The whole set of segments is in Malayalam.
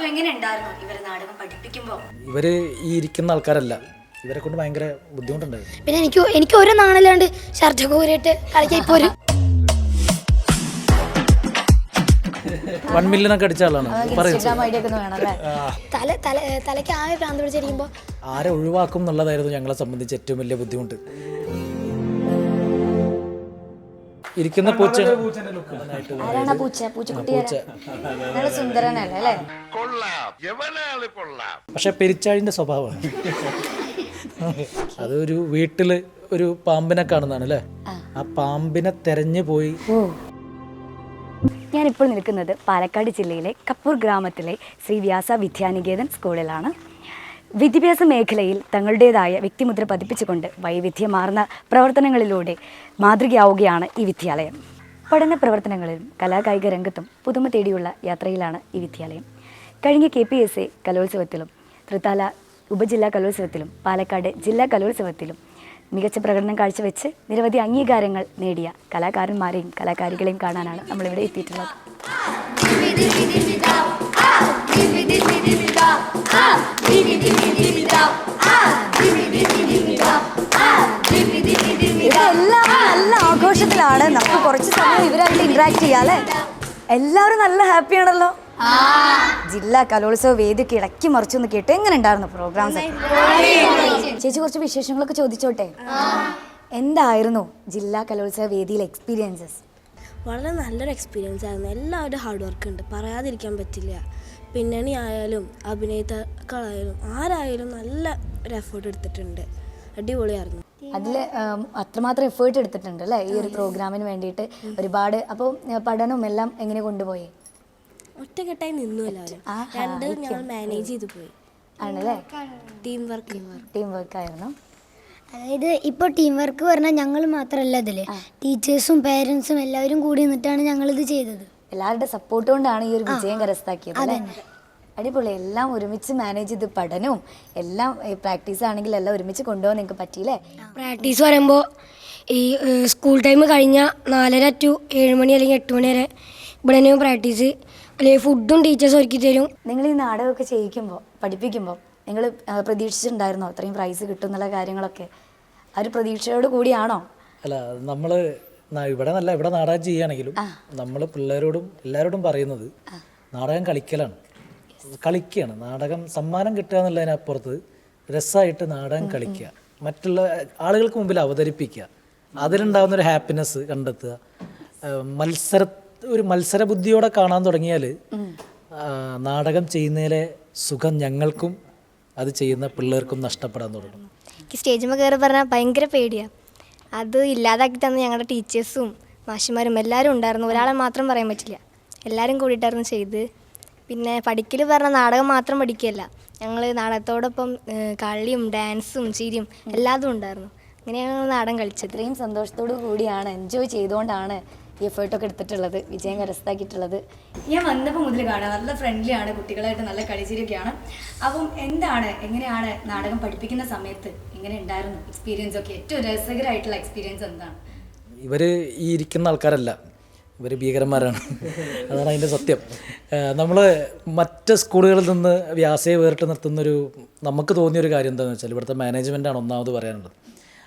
അപ്പൊ എങ്ങനെ ഉണ്ടായിരുന്നു ഇവരെ നാടകം പഠിപ്പിക്കുമ്പോ? ഇവര് ഈ ഇരിക്കുന്ന ആൾക്കാരല്ല, ഇവരെ കൊണ്ട് ഭയങ്കര ബുദ്ധിമുട്ടുണ്ടായിരുന്നു. പിന്നെ എനിക്ക് ഒരു നാണല്ലാണ്ട് ഷർട്ടൊക്കെ ഊരിയിട്ട് കളിക്കാൻ ഇപ്പൊ ഒരു 1 million ഒക്കെ അടിച്ച ആളാണ്. തലയ്ക്ക് ആകെ ഭ്രാന്ത് പിടിച്ചിരിക്കുമ്പോ ആരെ ഒഴിവാക്കും എന്നുള്ളതായിരുന്നു ഞങ്ങളെ സംബന്ധിച്ച് ഏറ്റവും വലിയ ബുദ്ധിമുട്ട്. ഇരിക്കുന്ന പൂച്ച സുന്ദരനല്ലേ? പക്ഷെ പെരിച്ചാഴിന്റെ സ്വഭാവമാണ്. അതൊരു വീട്ടില് ഒരു പാമ്പിനെ കാണുന്നതാണ് അല്ലേ, ആ പാമ്പിനെ തെരഞ്ഞു പോയി. ഞാനിപ്പോൾ നിൽക്കുന്നത് പാലക്കാട് ജില്ലയിലെ കപ്പൂർ ഗ്രാമത്തിലെ ശ്രീ വ്യാസ വിദ്യാനികേതൻ സ്കൂളിലാണ്. വിദ്യാഭ്യാസ മേഖലയിൽ തങ്ങളുടേതായ വ്യക്തിമുദ്ര പതിപ്പിച്ചുകൊണ്ട് വൈവിധ്യമാർന്ന പ്രവർത്തനങ്ങളിലൂടെ മാതൃകയാവുകയാണ് ഈ വിദ്യാലയം. പഠന പ്രവർത്തനങ്ങളിലും കലാകായിക രംഗത്തും പുതുമ തേടിയുള്ള യാത്രയിലാണ് ഈ വിദ്യാലയം. കഴിഞ്ഞ KPSA കലോത്സവത്തിലും തൃത്താല ഉപജില്ലാ കലോത്സവത്തിലും പാലക്കാട് ജില്ലാ കലോത്സവത്തിലും മികച്ച പ്രകടനം കാഴ്ചവെച്ച് നിരവധി അംഗീകാരങ്ങൾ നേടിയ കലാകാരന്മാരെയും കലാകാരികളെയും കാണാനാണ് നമ്മളിവിടെ എത്തിയിട്ടുള്ളത്. ഇവരെല്ലാം നല്ല ആഘോഷത്തിലാണ്. നമുക്ക് കുറച്ച് സമയം ഇവരായിട്ട് ഇന്ററാക്ട് ചെയ്യാം അല്ലേ? എല്ലാവരും നല്ല ഹാപ്പിയാണല്ലോ. ജില്ലാ കലോത്സവ വേദിക്ക് ഇടയ്ക്ക് മറിച്ചൊന്ന് കേട്ട് എങ്ങനെ ഉണ്ടായിരുന്നു പ്രോഗ്രാംസ്? ചേച്ചി കുറച്ച് വിശേഷങ്ങളൊക്കെ ചോദിച്ചോട്ടെ. എന്തായിരുന്നു ജില്ലാ കലോത്സവ വേദിയിലെ എക്സ്പീരിയൻസസ്? വളരെ നല്ലൊരു എക്സ്പീരിയൻസ് ആയിരുന്നു. എല്ലാവരും ഹാർഡ് വർക്ക് ഉണ്ട്, പറയാതിരിക്കാൻ പറ്റില്ല. പിന്നണി ആയാലും അഭിനേതാക്കളായാലും ആരായാലും നല്ല ഒരു എഫേർട്ട് എടുത്തിട്ടുണ്ട്. അടിപൊളിയായിരുന്നു. അതിൽ അത്രമാത്രം എഫേർട്ട് എടുത്തിട്ടുണ്ട് അല്ലേ ഈ ഒരു പ്രോഗ്രാമിന് വേണ്ടിയിട്ട് ഒരുപാട്. അപ്പോൾ പഠനവും എല്ലാം എങ്ങനെ കൊണ്ടുപോയി? ഒറ്റക്കെട്ടായി നിന്നു എല്ലാവരും. രണ്ടും ഞങ്ങൾ മാനേജ് ചെയ്തു പോയി. ആണല്ലേ? ടീം വർക്ക് ആയിരുന്നു. അതായത് ഇപ്പോൾ ടീം വർക്ക് പറഞ്ഞാൽ ഞങ്ങൾ മാത്രമല്ല, അതിൽ ടീച്ചേഴ്സും പേരൻസും എല്ലാവരും കൂടി നിന്നിട്ടാണ് ഞങ്ങളിത് ചെയ്തത്. എല്ലാവരുടെ സപ്പോർട്ട് കൊണ്ടാണ് ഈ ഒരു വിജയം കരസ്ഥമാക്കിയത് അല്ലേ? അടിപൊളി. എല്ലാം ഒരുമിച്ച് മാനേജ് ചെയ്ത് പഠനവും എല്ലാം പ്രാക്ടീസ് ആണെങ്കിൽ എല്ലാം ഒരുമിച്ച് കൊണ്ടുപോകാൻ നിങ്ങൾക്ക് പറ്റിയില്ലേ? പ്രാക്ടീസ് പറയുമ്പോൾ ഈ സ്കൂൾ ടൈം കഴിഞ്ഞാൽ 4:30 to 7 മണി അല്ലെങ്കിൽ 8 മണി വരെ ഇവിടെ തന്നെയും പ്രാക്ടീസ്, അല്ലെങ്കിൽ ഫുഡും ടീച്ചേഴ്സ് ഒരുക്കി തരും. നിങ്ങൾ ഈ നാടകമൊക്കെ ചെയ്യിക്കുമ്പോൾ പഠിപ്പിക്കുമ്പോൾ നിങ്ങൾ പ്രതീക്ഷിച്ചിട്ടുണ്ടായിരുന്നോ അത്രയും പ്രൈസ് കിട്ടും എന്നുള്ള കാര്യങ്ങളൊക്കെ? ആ ഒരു പ്രതീക്ഷയോട് കൂടിയാണോ? അല്ല, നമ്മൾ ഇവിടെ നാടകം ചെയ്യുകയാണെങ്കിലും നമ്മൾ പിള്ളേരോടും എല്ലാവരോടും പറയുന്നത് നാടകം കളിക്കുകയാണ്. നാടകം സമ്മാനം കിട്ടുക എന്നുള്ളതിനപ്പുറത്ത് രസമായിട്ട് നാടകം കളിക്കുക, മറ്റുള്ള ആളുകൾക്ക് മുമ്പിൽ അവതരിപ്പിക്കുക, അതിലുണ്ടാകുന്നൊരു ഹാപ്പിനെസ് കണ്ടെത്തുക. ഒരു മത്സര ബുദ്ധിയോടെ കാണാൻ തുടങ്ങിയാൽ നാടകം ചെയ്യുന്നതിലെ സുഖം ഞങ്ങൾക്കും അത് ചെയ്യുന്ന പിള്ളേർക്കും നഷ്ടപ്പെടാൻ തുടങ്ങും. എനിക്ക് സ്റ്റേജിൽ കയറി പറഞ്ഞാൽ ഭയങ്കര പേടിയാണ്. അത് ഇല്ലാതാക്കി തന്ന ഞങ്ങളുടെ ടീച്ചേഴ്സും മാഷിമാരും എല്ലാവരും ഉണ്ടായിരുന്നു. ഒരാളെ മാത്രം പറയാൻ പറ്റില്ല, എല്ലാവരും കൂടിയിട്ടായിരുന്നു ചെയ്ത്. പിന്നെ പഠിക്കൽ പറഞ്ഞാൽ നാടകം മാത്രം പഠിക്കുകയല്ല, ഞങ്ങൾ നാടകത്തോടൊപ്പം കളിയും ഡാൻസും ചിരിയും എല്ലാതും ഉണ്ടായിരുന്നു. അങ്ങനെയാണ് നാടകം കളിച്ചത്. ഇത്രയും സന്തോഷത്തോടു കൂടിയാണ്, എൻജോയ് ചെയ്തുകൊണ്ടാണ് ഈ എഫേർട്ടൊക്കെ എടുത്തിട്ടുള്ളത്, വിജയം കരസ്ഥമാക്കിയിട്ടുള്ളത്. ഞാൻ വന്നപ്പോൾ മുതൽ കാണാം നല്ല ഫ്രണ്ട്ലി ആണ്, കുട്ടികളായിട്ട് നല്ല കളിച്ചിരിക്കുകയാണ്. അപ്പം എങ്ങനെയാണ് നാടകം പഠിപ്പിക്കുന്ന സമയത്ത് എങ്ങനെ ഉണ്ടായിരുന്നു എക്സ്പീരിയൻസ് ഒക്കെ? ഏറ്റവും രസകരമായിട്ടുള്ള എക്സ്പീരിയൻസ് എന്താണ്? ഇവർ ഈ ഇരിക്കുന്ന ആൾക്കാരല്ല, ഇവർ ഭീകരന്മാരാണ്. അതാണ് അതിൻ്റെ സത്യം. നമ്മൾ മറ്റ് സ്കൂളുകളിൽ നിന്ന് വ്യാസയെ വേറിട്ട് നിർത്തുന്നൊരു നമുക്ക് തോന്നിയൊരു കാര്യം എന്താണെന്ന് വെച്ചാൽ ഇവിടുത്തെ മാനേജ്മെൻറ്റാണ് ഒന്നാമത് പറയാനുള്ളത്.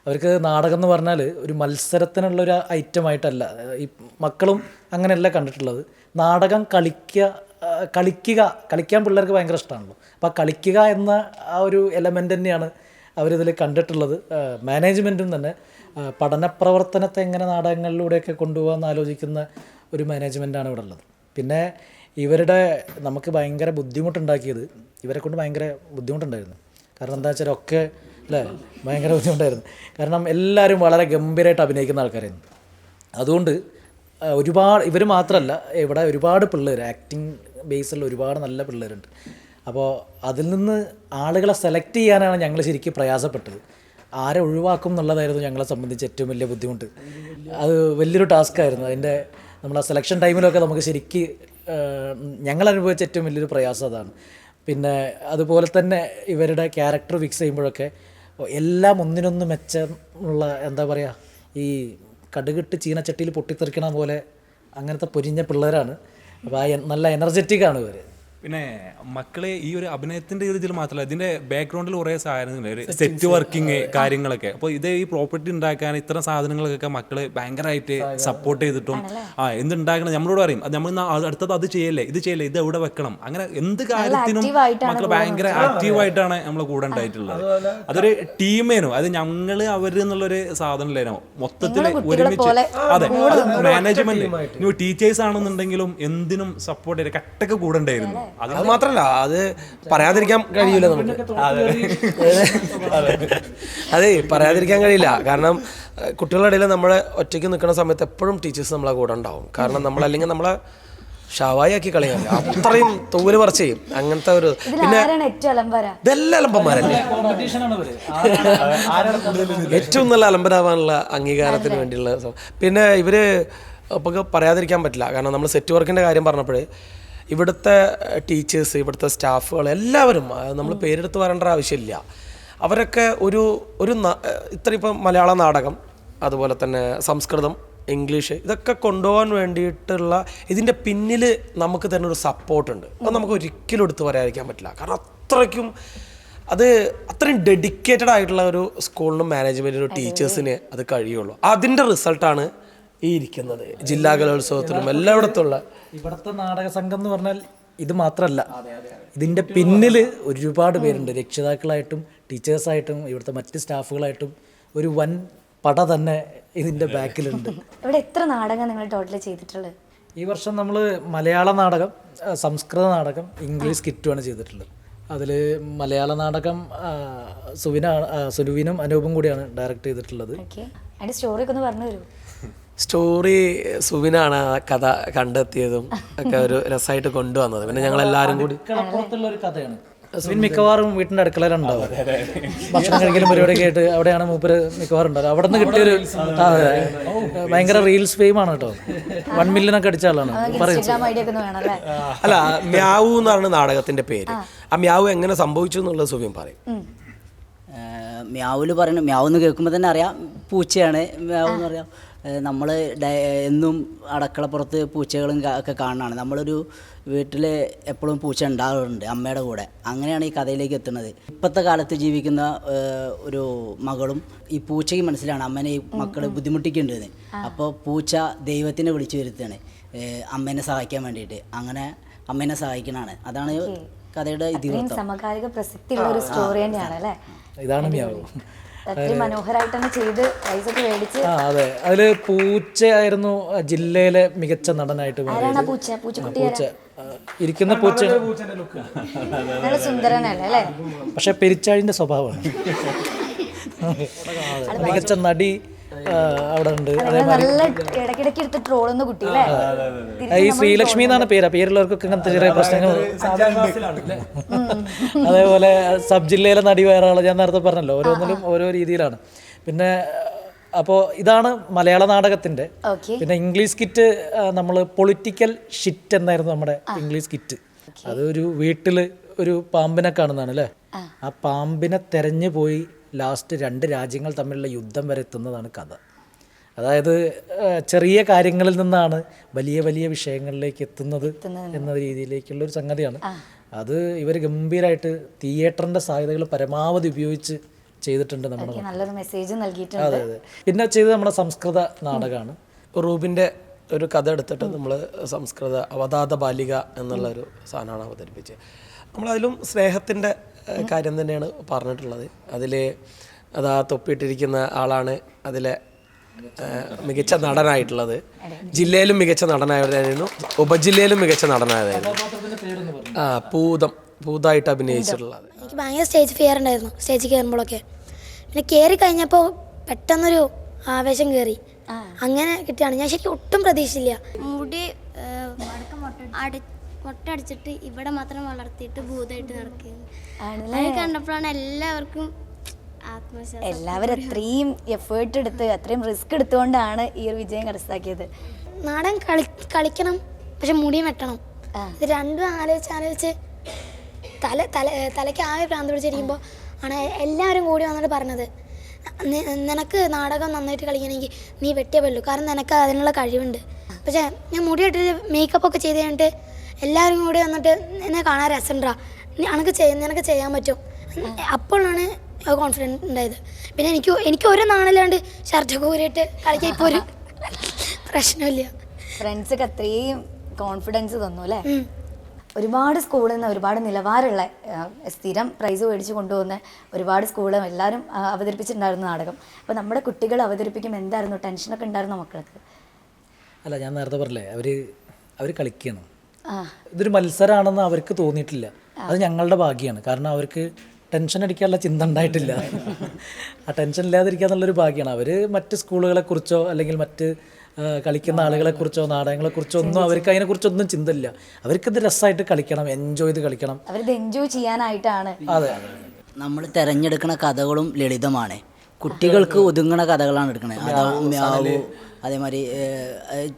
അവർക്ക് നാടകം എന്ന് പറഞ്ഞാൽ ഒരു മത്സരത്തിനുള്ളൊരു ഐറ്റമായിട്ടല്ല, ഈ മക്കളും അങ്ങനെയല്ല കണ്ടിട്ടുള്ളത്. നാടകം കളിക്കാൻ പിള്ളേർക്ക് ഭയങ്കര ഇഷ്ടമാണല്ലോ. അപ്പോൾ കളിക്കുക എന്ന ആ ഒരു എലമെൻ്റ് തന്നെയാണ് അവരിതിൽ കണ്ടിട്ടുള്ളത്. മാനേജ്മെൻറ്റും തന്നെ പഠന പ്രവർത്തനത്തെ എങ്ങനെ നാടകങ്ങളിലൂടെയൊക്കെ കൊണ്ടുപോകാമെന്ന് ആലോചിക്കുന്ന ഒരു മാനേജ്മെൻറ്റാണ് ഇവിടെ ഉള്ളത്. പിന്നെ നമുക്ക് ഭയങ്കര ബുദ്ധിമുട്ടുണ്ടാക്കിയത് ഇവരെ കൊണ്ട് ഭയങ്കര ബുദ്ധിമുട്ടുണ്ടായിരുന്നു. കാരണം എന്താ വെച്ചാൽ ഒക്കെ അല്ലേ ഭയങ്കര ബുദ്ധിമുട്ടായിരുന്നു. കാരണം എല്ലാവരും വളരെ ഗംഭീരമായിട്ട് അഭിനയിക്കുന്ന ആൾക്കാരായിരുന്നു. അതുകൊണ്ട് ഇവർ മാത്രമല്ല, ഇവിടെ ഒരുപാട് പിള്ളേർ ആക്ടിങ് ബേസിലുള്ള ഒരുപാട് നല്ല പിള്ളേരുണ്ട്. അപ്പോൾ അതിൽ നിന്ന് ആളുകളെ സെലക്ട് ചെയ്യാനാണ് ഞങ്ങൾ ശരിക്കും പ്രയാസപ്പെട്ടത്. ആരെ ഒഴിവാക്കും എന്നുള്ളതായിരുന്നു ഞങ്ങളെ സംബന്ധിച്ച് ഏറ്റവും വലിയ ബുദ്ധിമുട്ട്. അത് വലിയൊരു ടാസ്ക്കായിരുന്നു. അതിൻ്റെ നമ്മൾ ആ സെലക്ഷൻ ടൈമിലൊക്കെ നമുക്ക് ശരിക്കും ഞങ്ങൾ അനുഭവിച്ച ഏറ്റവും വലിയൊരു പ്രയാസം അതാണ്. പിന്നെ അതുപോലെ തന്നെ ഇവരുടെ ക്യാരക്ടർ ഫിക്സ് ചെയ്യുമ്പോഴൊക്കെ എല്ലാം ഒന്നിനൊന്ന് മെച്ചമുള്ള എന്താ പറയുക, ഈ കടുകിട്ട് ചീനച്ചട്ടിയിൽ പൊട്ടിത്തെറിക്കണ പോലെ അങ്ങനത്തെ പൊരിഞ്ഞ പിള്ളേരാണ്. അപ്പോൾ നല്ല എനർജറ്റിക്കാണ് ഇവർ. പിന്നെ മക്കളെ ഈ ഒരു അഭിനയത്തിന്റെ ഇതിൽ മാത്രമല്ല, ഇതിന്റെ ബാക്ക്ഗ്രൗണ്ടിൽ കുറേ സാധനങ്ങൾ, സെറ്റ് വർക്കിംഗ് കാര്യങ്ങളൊക്കെ. അപ്പോൾ ഇത് ഈ പ്രോപ്പർട്ടി ഉണ്ടാക്കാൻ ഇത്തരം സാധനങ്ങളൊക്കെ മക്കള് ഭയങ്കരമായിട്ട് സപ്പോർട്ട് ചെയ്തിട്ടും എന്തുണ്ടാക്കണം നമ്മളോട് പറയും, അത് നമ്മൾ അടുത്തത് അത് ചെയ്യല്ലേ, ഇത് ചെയ്യല്ലേ, ഇത് എവിടെ വെക്കണം, അങ്ങനെ എന്ത് കാര്യത്തിനും മക്കൾ ഭയങ്കര ആക്റ്റീവായിട്ടാണ് നമ്മളെ കൂടെ ഉണ്ടായിട്ടുള്ളത്. അതൊരു ടീമേനു, അത് ഞങ്ങള് അവര് എന്നുള്ളൊരു സാധനമല്ലേനോ, മൊത്തത്തിൽ ഒരുമിച്ച്. അതെ, മാനേജ്മെന്റ് ടീച്ചേഴ്സ് ആണെന്നുണ്ടെങ്കിലും എന്തിനും സപ്പോർട്ട് ചെയ്ത് കട്ടൊക്കെ കൂടെ ഉണ്ടായിരുന്നു. അത് മാത്രല്ല, അത് പറയാതിരിക്കാൻ കഴിയൂല നമുക്ക്. അതെ, പറയാതിരിക്കാൻ കഴിയില്ല. കാരണം കുട്ടികളുടെ ഇടയിൽ നമ്മളെ ഒറ്റയ്ക്ക് നിൽക്കുന്ന സമയത്ത് എപ്പോഴും ടീച്ചേഴ്സ് നമ്മളെ കൂടെ ഉണ്ടാവും. കാരണം നമ്മളല്ലെങ്കിൽ നമ്മളെ ഷവായി ആക്കി കളയാൻ അത്രയും തൂല് പറിച്ച് ചെയ്യും. അങ്ങനത്തെ ഒരു പിന്നെ ഇതെല്ലാം അലമ്പന്മാരല്ലേ, ഏറ്റവും നല്ല അലമ്പനാവാനുള്ള അംഗീകാരത്തിന് വേണ്ടിയുള്ള. പിന്നെ ഇവര് ഇപ്പൊ പറയാതിരിക്കാൻ പറ്റില്ല. കാരണം നമ്മൾ സെറ്റ് വർക്കിന്റെ കാര്യം പറഞ്ഞപ്പോഴേ ഇവിടുത്തെ ടീച്ചേഴ്സ്, ഇവിടുത്തെ സ്റ്റാഫുകൾ എല്ലാവരും, നമ്മൾ പേരെടുത്ത് പറയേണ്ട ആവശ്യമില്ല. അവരൊക്കെ ഒരു ഇത്ര ഇപ്പം മലയാള നാടകം, അതുപോലെ തന്നെ സംസ്കൃതം, ഇംഗ്ലീഷ്, ഇതൊക്കെ കൊണ്ടുപോകാൻ വേണ്ടിയിട്ടുള്ള ഇതിൻ്റെ പിന്നിൽ നമുക്ക് തന്നെ ഒരു സപ്പോർട്ടുണ്ട്. അത് നമുക്ക് ഒരിക്കലും എടുത്ത് പറയാതിരിക്കാൻ പറ്റില്ല. കാരണം അത്രയും ഡെഡിക്കേറ്റഡ് ആയിട്ടുള്ള ഒരു സ്കൂളിനും മാനേജ്മെൻറ്റിനും ടീച്ചേഴ്സിന് അത് കഴിയുള്ളൂ. അതിൻ്റെ റിസൾട്ടാണ് ഈ ഇരിക്കുന്നത്. ജില്ലാ കലോത്സവത്തിലും എല്ലായിടത്തുള്ള ഇവിടുത്തെ നാടക സംഘം എന്ന് പറഞ്ഞാൽ ഇത് മാത്രമല്ല, ഇതിൻ്റെ പിന്നിൽ ഒരുപാട് പേരുണ്ട്. രക്ഷിതാക്കളായിട്ടും ടീച്ചേഴ്സായിട്ടും ഇവിടുത്തെ മറ്റ് സ്റ്റാഫുകളായിട്ടും ഒരു വൻ പട തന്നെ ഇതിൻ്റെ ബാക്കിലുണ്ട്. ഇവിടെ എത്ര നാടകം നിങ്ങൾ ടോട്ടൽ ചെയ്തിട്ടുള്ളത്? ഈ വർഷം നമ്മൾ മലയാള നാടകം, സംസ്കൃത നാടകം, ഇംഗ്ലീഷ് സ്കിറ്റുമാണ് ചെയ്തിട്ടുള്ളത്. അതിൽ മലയാള നാടകം സുലുവിനും അനൂപും കൂടിയാണ് ഡയറക്റ്റ് ചെയ്തിട്ടുള്ളത്. അതിൻ്റെ സ്റ്റോറിയൊക്കെ ഒന്ന് പറഞ്ഞു തരൂ. സ്റ്റോറി സുവിനാണ് ആ കഥ കണ്ടെത്തിയതും ഒക്കെ ഒരു രസമായിട്ട് കൊണ്ടുവന്നത്. പിന്നെ ഞങ്ങൾ എല്ലാവരും കൂടി അപ്പുറത്തുള്ള ഒരു കഥയാണ്. സുവിൻ മിക്കവാറും വീട്ടിൻ്റെ അടുക്കളയിലുണ്ടാവും, ഭക്ഷണം കഴിക്കലും പരിപാടിയൊക്കെ ആയിട്ട് അവിടെയാണ് മൂപ്പര് മിക്കവാറും ഉണ്ടാവും. അവിടെ നിന്ന് കിട്ടിയൊരു ഭയങ്കര റീൽസ് ഫെയിമാണ് കേട്ടോ. 1 million ഒക്കെ അടിച്ച ആളാണ്. അല്ല, മ്യാവു എന്നാണ് നാടകത്തിന്റെ പേര്. ആ മ്യാവു എങ്ങനെ സംഭവിച്ചു എന്നുള്ളത് സുവിൻ പറയും. മ്യാവിൽ പറയുന്നത്, മ്യാവെന്ന് കേൾക്കുമ്പോൾ തന്നെ അറിയാം പൂച്ചയാണ് മ്യാവ് എന്ന് പറയാം. നമ്മൾ എന്നും അടക്കളപ്പുറത്ത് പൂച്ചകളും ഒക്കെ കാണുന്നതാണ്. നമ്മളൊരു വീട്ടിൽ എപ്പോഴും പൂച്ച ഉണ്ടാകാറുണ്ട് അമ്മയുടെ കൂടെ. അങ്ങനെയാണ് ഈ കഥയിലേക്ക് എത്തുന്നത്. ഇപ്പോഴത്തെ കാലത്ത് ജീവിക്കുന്ന ഒരു മകളും ഈ പൂച്ചയ്ക്ക് മനസ്സിലാണ് അമ്മനെ ഈ മക്കൾ ബുദ്ധിമുട്ടിക്കേണ്ടത്. അപ്പോൾ പൂച്ച ദൈവത്തിനെ വിളിച്ചു വരുത്താണ് അമ്മേനെ സഹായിക്കാൻ വേണ്ടിയിട്ട്. അങ്ങനെ അമ്മേനെ സഹായിക്കണതാണ്. അതാണ് കഥയുടെ ഇതിവൃത്തം. സമകാലിക പ്രസക്തിയുള്ള ഒരു സ്റ്റോറി തന്നെയാണ് അല്ലേ? ഇതാണ് മ്യാവു. മനോഹരമായിട്ടാണ് ചെയ്ത് പൈസ മേടിച്ച്. അതെ, അതില് പൂച്ചയായിരുന്നു ജില്ലയിലെ മികച്ച നടനായിട്ട്. പൂച്ച ഇരിക്കുന്ന പൂച്ച നല്ല സുന്ദരനല്ലേ അല്ലേ? പക്ഷെ പെരിച്ചാഴിന്റെ സ്വഭാവമാണ്. മികച്ച നടി അവിടെ ഉണ്ട്. ഈ ശ്രീലക്ഷ്മി എന്നാണ് പേര്. പേരുള്ളവർക്കൊക്കെ ഇങ്ങനത്തെ ചെറിയ പ്രശ്നങ്ങൾ. അതേപോലെ സബ് ജില്ലയിലെ നടി വേറെ ആള്, ഞാൻ നേരത്തെ പറഞ്ഞല്ലോ, ഓരോന്നിലും ഓരോ രീതിയിലാണ്. പിന്നെ അപ്പോൾ ഇതാണ് മലയാള നാടകത്തിന്റെ. പിന്നെ ഇംഗ്ലീഷ് സ്കിറ്റ് നമ്മൾ പൊളിറ്റിക്കൽ ഷിറ്റ് എന്നായിരുന്നു നമ്മുടെ ഇംഗ്ലീഷ് സ്കിറ്റ്. അതൊരു വീട്ടില് ഒരു പാമ്പിനെ കാണുന്നതാണ് അല്ലേ? ആ പാമ്പിനെ തെരഞ്ഞു പോയി ലാസ്റ്റ് 2 രാജ്യങ്ങൾ തമ്മിലുള്ള യുദ്ധം വരെ എത്തുന്നതാണ് കഥ. അതായത് ചെറിയ കാര്യങ്ങളിൽ നിന്നാണ് വലിയ വലിയ വിഷയങ്ങളിലേക്ക് എത്തുന്നത് എന്ന രീതിയിലേക്കുള്ള ഒരു സംഗതിയാണ്. അത് ഇവർ ഗംഭീരമായിട്ട് തിയേറ്ററിന്റെ സാധ്യതകൾ പരമാവധി ഉപയോഗിച്ച് ചെയ്തിട്ടുണ്ട്. നമ്മുടെ നല്ലൊരു മെസ്സേജ് നൽകിയിട്ടുണ്ട്. അതെ അതെ. പിന്നെ ചെയ്തത് നമ്മുടെ സംസ്കൃത നാടകമാണ്. റൂബിൻ്റെ ഒരു കഥ എടുത്തിട്ട് നമ്മൾ സംസ്കൃത അവതാത ബാലിക എന്നുള്ള ഒരു സാധനമാണ് അവതരിപ്പിച്ചത്. നമ്മളതിലും സ്നേഹത്തിൻ്റെ കാര്യം തന്നെയാണ് പറഞ്ഞിട്ടുള്ളത്. അതിൽ അതാ തൊപ്പിയിട്ടിരിക്കുന്ന ആളാണ് അതിലെ മികച്ച നടനായിട്ടുള്ളത്. ജില്ലയിലും മികച്ച നടനായിരുന്നു, ഉപജില്ലയിലും മികച്ച നടനായതായിരുന്നു. പൂതായിട്ട് അഭിനയിച്ചിട്ടുള്ളത്. എനിക്ക് ഭയങ്കര സ്റ്റേജ് ഫിയർ ഉണ്ടായിരുന്നു സ്റ്റേജിൽ കയറുമ്പോഴൊക്കെ. പിന്നെ കയറി കഴിഞ്ഞപ്പോൾ പെട്ടെന്നൊരു ആവേശം കയറി. അങ്ങനെ കിട്ടിയാണ്. ഞാൻ ശരിക്കും ഒട്ടും പ്രതീക്ഷിച്ചില്ല. മുടി മൊട്ടടിച്ചിട്ട് ഇവിടെ മാത്രം വളർത്തിയിട്ട് ഭൂതമായിട്ട് നടക്കുകയാണ്. അത് കണ്ടപ്പോഴാണ് എല്ലാവരും അത്രയും എഫേർട്ട് എടുത്ത് അത്രയും റിസ്ക് എടുത്തുകൊണ്ടാണ് ഈ ഒരു വിജയം കരസ്ഥമാക്കിയത്. നാടൻ കളിക്കണം, പക്ഷെ മുടി വെട്ടണം. ഇത് രണ്ടും ആലോചിച്ച് തലയ്ക്ക് ആകെ ഭ്രാന്ത് പിടിച്ചിരിക്കുമ്പോൾ ആണ് എല്ലാവരും കൂടി വന്നിട്ട് പറഞ്ഞത്, നിനക്ക് നാടകം നന്നായിട്ട് കളിക്കണമെങ്കിൽ നീ വെട്ടിയേ പറ്റൂ, കാരണം നിനക്ക് അതിനുള്ള കഴിവുണ്ട്. പക്ഷേ ഞാൻ മുടി വെട്ടിട്ട് മേക്കപ്പ് ഒക്കെ ചെയ്ത് കഴിഞ്ഞിട്ട് എല്ലാവരും കൂടി വന്നിട്ട് എന്നെ കാണാൻ രസമുണ്ടാ, നിനക്ക് ചെയ്യാൻ പറ്റും. അപ്പോഴാണ് കോൺഫിഡൻസ് ഉണ്ടായത്. പിന്നെ എനിക്ക് ഒരു നാണില്ലാണ്ട് ഷർട്ടൊക്കെ ഊരിയിട്ട് കളിക്കാൻ ഇപ്പോൾ ഒരു പ്രശ്നമില്ല. ഫ്രണ്ട്സൊക്കെ അത്രയും കോൺഫിഡൻസ് തന്നു അല്ലേ? ഒരുപാട് സ്കൂളിൽ നിന്ന് ഒരുപാട് നിലവാരമുള്ള സ്ഥിരം പ്രൈസ് മേടിച്ച് കൊണ്ടുപോകുന്ന ഒരുപാട് സ്കൂളും എല്ലാവരും അവതരിപ്പിച്ചിട്ടുണ്ടായിരുന്നു നാടകം. അപ്പോൾ നമ്മുടെ കുട്ടികൾ അവതരിപ്പിക്കുമ്പോൾ എന്തായിരുന്നു ടെൻഷനൊക്കെ ഉണ്ടായിരുന്നു മക്കൾക്ക്? അല്ല, ഞാൻ നേരത്തെ പറഞ്ഞില്ലേ, അവർ കളിക്കണം. ഇതൊരു മത്സരമാണെന്ന് അവർക്ക് തോന്നിയിട്ടില്ല. അത് ഞങ്ങളുടെ ഭാഗ്യമാണ്. കാരണം അവർക്ക് ടെൻഷൻ അടിക്കാനുള്ള ചിന്ത ഉണ്ടായിട്ടില്ല. ആ ടെൻഷൻ ഇല്ലാതിരിക്കുക എന്നുള്ളൊരു ഭാഗ്യമാണ്. അവർ മറ്റ് സ്കൂളുകളെക്കുറിച്ചോ അല്ലെങ്കിൽ മറ്റ് കളിക്കുന്ന ആളുകളെക്കുറിച്ചോ നാടകങ്ങളെക്കുറിച്ചോ ഒന്നും അവർക്ക് അതിനെക്കുറിച്ചൊന്നും ചിന്തയില്ല. അവർക്കിത് രസമായിട്ട് കളിക്കണം, എൻജോയ് ചെയ്ത് കളിക്കണം. അവരിത് എൻജോയ് ചെയ്യാനായിട്ടാണ്. അതെ, നമ്മൾ തിരഞ്ഞെടുക്കുന്ന കഥകളും ലളിതമാണ്. കുട്ടികൾക്ക് ഒതുങ്ങണ കഥകളാണ് എടുക്കുന്നത്. അതേമാതിരി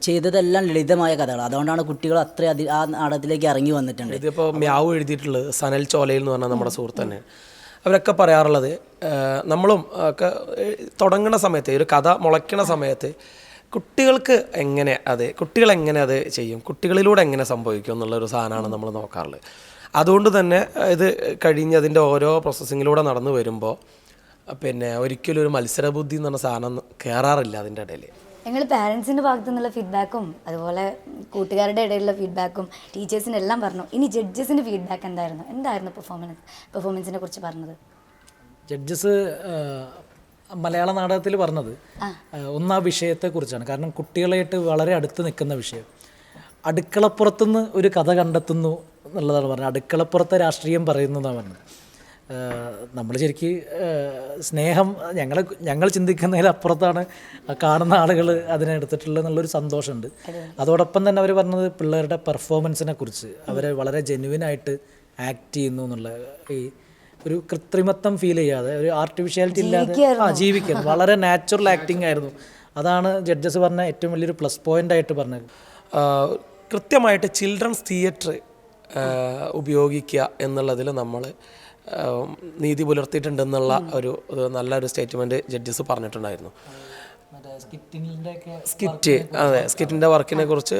ചെയ്തതെല്ലാം ലളിതമായ കഥകൾ. അതുകൊണ്ടാണ് കുട്ടികൾ അത്ര ആ നാടകത്തിലേക്ക് ഇറങ്ങി വന്നിട്ടുണ്ട്. ഇതിപ്പോൾ മ്യാവ് എഴുതിയിട്ടുള്ളത് സനൽ ചോലയിൽ എന്ന് പറഞ്ഞാൽ നമ്മുടെ സുഹൃത്ത് തന്നെ. അവരൊക്കെ പറയാറുള്ളത്, നമ്മളും ഒക്കെ തുടങ്ങുന്ന സമയത്ത്, ഒരു കഥ മുളയ്ക്കണ സമയത്ത് കുട്ടികൾ എങ്ങനെ അത് ചെയ്യും, കുട്ടികളിലൂടെ എങ്ങനെ സംഭവിക്കും എന്നുള്ളൊരു സാധനമാണ് നമ്മൾ നോക്കാറുള്ളത്. അതുകൊണ്ട് തന്നെ ഇത് കഴിഞ്ഞ് അതിൻ്റെ ഓരോ പ്രോസസ്സിങ്ങിലൂടെ നടന്നു വരുമ്പോൾ പിന്നെ ഒരിക്കലും ഒരു മത്സരബുദ്ധി എന്ന് പറഞ്ഞ സാധനം കയറാറില്ല അതിൻ്റെ ഇടയിൽ. ഞങ്ങൾ പാരൻസിൻ്റെ ഭാഗത്തു നിന്നുള്ള ഫീഡ്ബാക്കും അതുപോലെ കൂട്ടുകാരുടെ ഇടയിലുള്ള ഫീഡ്ബാക്കും ടീച്ചേഴ്സിൻ്റെ എല്ലാം പറഞ്ഞു. ഇനി ജഡ്ജസിൻ്റെ ഫീഡ്ബാക്ക് എന്തായിരുന്നു പെർഫോമൻസിനെ കുറിച്ച് പറഞ്ഞത്? ജഡ്ജസ് മലയാള നാടകത്തിൽ പറഞ്ഞത് ആ വിഷയത്തെക്കുറിച്ചാണ്. കാരണം കുട്ടികളായിട്ട് വളരെ അടുത്ത് നിൽക്കുന്ന വിഷയം. അടുക്കളപ്പുറത്തുനിന്ന് ഒരു കഥ കണ്ടെത്തുന്നു എന്നുള്ളതാണ് പറഞ്ഞത്. അടുക്കളപ്പുറത്തെ രാഷ്ട്രീയം പറയുന്നു എന്നാണ് പറഞ്ഞത്. നമ്മൾ ശരിക്കും സ്നേഹം ഞങ്ങൾ ചിന്തിക്കുന്നതിലപ്പുറത്താണ് കാണുന്ന ആളുകൾ അതിനെടുത്തിട്ടുള്ളത് എന്നുള്ളൊരു സന്തോഷമുണ്ട്. അതോടൊപ്പം തന്നെ അവർ പറഞ്ഞത് പിള്ളേരുടെ പെർഫോമൻസിനെ കുറിച്ച് അവരെ വളരെ ജെന്യുവിനായിട്ട് ആക്ട് ചെയ്യുന്നു എന്നുള്ള, ഈ ഒരു കൃത്രിമത്വം ഫീൽ ചെയ്യാതെ, ഒരു ആർട്ടിഫിഷ്യാലിറ്റി ഇല്ലാതെ ജീവിക്കുന്നത് വളരെ നാച്ചുറൽ ആക്ടിങ് ആയിരുന്നു. അതാണ് ജഡ്ജസ് പറഞ്ഞ ഏറ്റവും വലിയൊരു പ്ലസ് പോയിന്റ് ആയിട്ട് പറഞ്ഞത്. കൃത്യമായിട്ട് ചിൽഡ്രൻസ് തിയേറ്റർ ഉപയോഗിക്കുക എന്നുള്ളതിൽ നമ്മൾ നീതി പുലർത്തിയിട്ടുണ്ടെന്നുള്ള ഒരു നല്ലൊരു സ്റ്റേറ്റ്മെൻറ്റ് ജഡ്ജസ് പറഞ്ഞിട്ടുണ്ടായിരുന്നു. സ്കിറ്റിൻ്റെ വർക്കിനെ കുറിച്ച്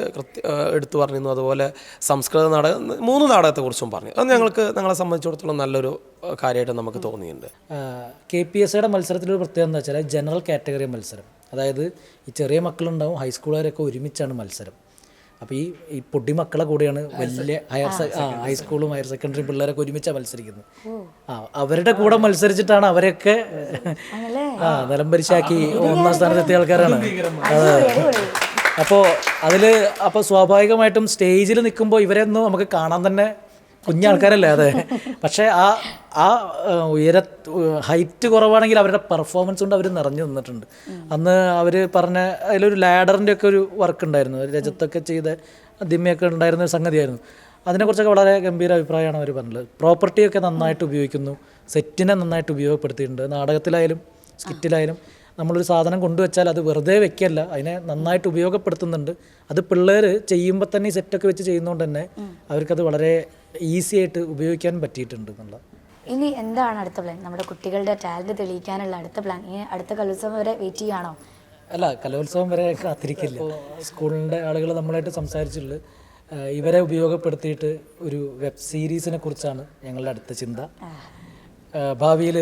എടുത്തു പറഞ്ഞിരുന്നു. അതുപോലെ സംസ്കൃത നാടകം 3 നാടകത്തെക്കുറിച്ചും പറഞ്ഞു. അത് ഞങ്ങളെ സംബന്ധിച്ചിടത്തോളം നല്ലൊരു കാര്യമായിട്ട് നമുക്ക് തോന്നിയിട്ടുണ്ട്. KPSCയുടെ മത്സരത്തിലൊരു പ്രത്യേകത എന്താ വെച്ചാൽ ജനറൽ കാറ്റഗറി മത്സരം. അതായത് ഈ ചെറിയ മക്കളുണ്ടാവും, ഹൈസ്കൂളുകാരൊക്കെ ഒരുമിച്ചാണ് മത്സരം. അപ്പോൾ ഈ പൊടി മക്കളെ കൂടെയാണ് വലിയ ഹൈസ്കൂളും ഹയർ സെക്കൻഡറി പിള്ളേരൊക്കെ ഒരുമിച്ചാണ് മത്സരിക്കുന്നത്. അവരുടെ കൂടെ മത്സരിച്ചിട്ടാണ് അവരൊക്കെ നിലംപരിശാക്കി 1ാം സ്ഥാനത്തെത്തിയ ആൾക്കാരാണ്. അപ്പോൾ സ്വാഭാവികമായിട്ടും സ്റ്റേജിൽ നിൽക്കുമ്പോൾ ഇവരെയൊന്നും നമുക്ക് കാണാൻ തന്നെ കുഞ്ഞാൾക്കാരല്ലേ. അതെ, പക്ഷേ ആ ഹൈറ്റ് കുറവാണെങ്കിൽ അവരുടെ പെർഫോമൻസ് കൊണ്ട് അവർ നിറഞ്ഞു നിന്നിട്ടുണ്ട്. അന്ന് അവർ പറഞ്ഞ അതിലൊരു ലാഡറിൻ്റെ ഒക്കെ ഒരു വർക്ക് ഉണ്ടായിരുന്നു, രജത്തൊക്കെ ചെയ്ത ദിമ്മയൊക്കെ ഉണ്ടായിരുന്ന ഒരു സംഗതിയായിരുന്നു. അതിനെക്കുറിച്ചൊക്കെ വളരെ ഗംഭീര അഭിപ്രായമാണ് അവർ പറഞ്ഞത്. പ്രോപ്പർട്ടിയൊക്കെ നന്നായിട്ട് ഉപയോഗിക്കുന്നു, സെറ്റിനെ നന്നായിട്ട് ഉപയോഗപ്പെടുത്തിയിട്ടുണ്ട്. നാടകത്തിലായാലും സ്കിറ്റിലായാലും നമ്മളൊരു സാധനം കൊണ്ടുവച്ചാൽ അത് വെറുതെ വെക്കല്ല, അതിനെ നന്നായിട്ട് ഉപയോഗപ്പെടുത്തുന്നുണ്ട്. അത് പിള്ളേർ ചെയ്യുമ്പോൾ തന്നെ ഈ സെറ്റൊക്കെ വെച്ച് ചെയ്യുന്നതുകൊണ്ട് തന്നെ അവർക്കത് വളരെ ഈസി ആയിട്ട് ഉപയോഗിക്കാൻ പറ്റിയിട്ടുണ്ട് എന്നുള്ള. ഇനി എന്താണ് അടുത്ത പ്ലാൻ? നമ്മുടെ കുട്ടികളുടെ ടാലൻറ്റ് തെളിയിക്കാനുള്ള അടുത്ത പ്ലാൻ ഇനി അടുത്ത കലോത്സവം വരെ വെയിറ്റ് ചെയ്യാണോ? അല്ല, കലോത്സവം വരെ കാത്തിരിക്കില്ല. സ്കൂളിൻ്റെ ആളുകൾ നമ്മളായിട്ട് സംസാരിച്ചിട്ടുള്ളത് ഇവരെ ഉപയോഗപ്പെടുത്തിയിട്ട് ഒരു വെബ് സീരീസിനെ കുറിച്ചാണ് ഞങ്ങളുടെ അടുത്ത ചിന്ത. ഭാവിയിൽ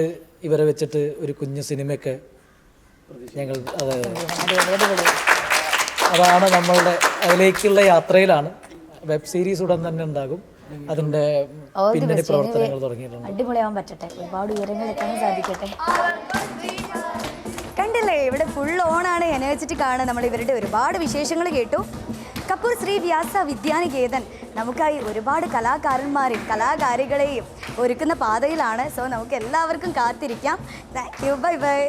ഇവരെ വെച്ചിട്ട് ഒരു കുഞ്ഞു സിനിമയൊക്കെ ഞങ്ങൾ അതാണ് നമ്മളുടെ അതിലേക്കുള്ള യാത്രയിലാണ്. വെബ് സീരീസ് ഉടൻ തന്നെ ഉണ്ടാകും. അതിൻ്റെ പിന്നണി പ്രവർത്തനങ്ങൾ തുടങ്ങിയിട്ടുണ്ട്. അടിപൊളിയാവാൻ പറ്റട്ടെ, ഒരുപാട് ഉയരങ്ങൾ എത്താൻ സാധിക്കട്ടെ. കണ്ടില്ലേ, ഇവിടെ ഫുൾ ഓണാണ്. എനർജറ്റിക് ആണ്. നമ്മൾ ഇവരുടെ ഒരുപാട് വിശേഷങ്ങൾ കേട്ടു. കപ്പൂർ ശ്രീ വ്യാസ വിദ്യാനികേതൻ നമുക്കായി ഒരുപാട് കലാകാരന്മാരെയും കലാകാരികളെയും ഒരുക്കുന്ന പാതയിലാണ്. സോ നമുക്ക് എല്ലാവർക്കും കാത്തിരിക്കാം. Thank you, bye bye.